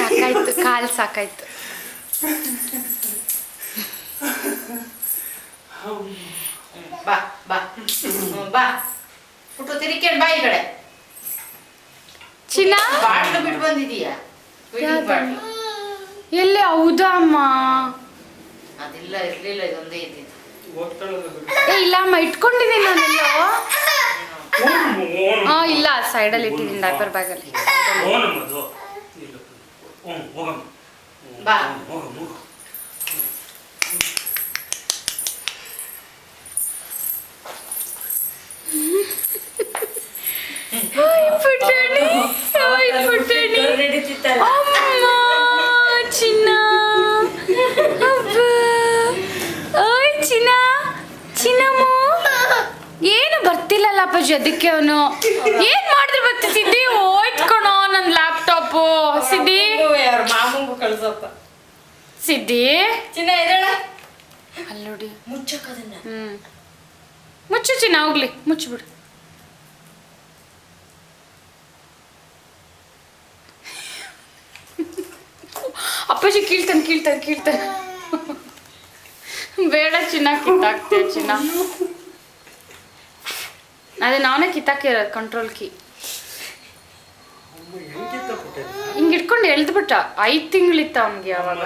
ಸಾಕಾಯ್ತು, ಕಾಲು ಸಾಕಾಯ್ತು. ಬಾ ಬಾ ಬಾ ಪುಟ್ಟು ತಿರ್ಕೊಂಡು ಬಾ ಈ ಕಡೆ. ಚಿನ್ನ ಬಾಟ್ಲು ಬಿಟ್ಟು ಬಂದಿದೀಯಾ? ಎಲ್ಲಿ? ಹೌದಾ ಅಮ್ಮ? ಅದಿಲ್ಲ, ಇರ್ಲಿಲ್ಲ, ಇದೊಂದೇ ಇದ್ದಿದ್ದು. ಇಲ್ಲ ಅಮ್ಮ, ಇಟ್ಕೊಂಡಿದ್ದೀನಿ ನಾನೆಲ್ಲೋ. ಇಲ್ಲ, ಸೈಡಲ್ಲಿ ಇಟ್ಟಿದ್ದೀನಿ, ಡೈಪರ್ ಬ್ಯಾಗಲ್ಲಿ. ಬಾ ಚಿನ್ನ ಚಿನ್ನ ಚಿನ್ನಮ್ಮು ಏನು ಬರ್ತಿಲ್ಲಲ್ಲ ಅಪ್ಪಾಜಿ, ಅದಕ್ಕೆ ಅವನು ಏನ್ ಮಾಡಿದ್ರೆ ಬರ್ತಿದ್ದಿ? ಹೋಯ್ತ್ಕೊಣೋ ನನ್ನ ಲ್ಯಾಪ್ಟಾಪು. ಸಿದ್ದಿ ಮಾಮಂಗು ಕಳ್ಸಪ್ಪ. ಸಿದ್ದಿ ಚಿನ್ನ ಎದಳ ಅಲ್ಲಿ ನೋಡಿ, ಮುಚ್ಚಕ್ಕದನ್ನ. ಮುಚ್ಚು ಚಿನ್ನ, ಹೋಗ್ಲಿ ಮುಚ್ಚಿಬಿಡು. ಅಪ್ಪಾಜಿ ಕೀಳ್ತಾನೆ. ಬೇಡ ಚಿನ್ನ, ಕಿತ್ತಾಕ್ತೆ ಚಿನ್ನ. ಅದೇ ನಾನೇ ಕಿತ್ತಾಕಿರೋದು, ಕಂಟ್ರೋಲ್ ಕೀ. ಹಿಂಗೆ ಇಟ್ಕೊಂಡು ಎಳ್ದ್ಬಿಟ್ಟ. 5 ತಿಂಗಳಿತ್ತ ಅವನಿಗೆ ಅವಾಗ.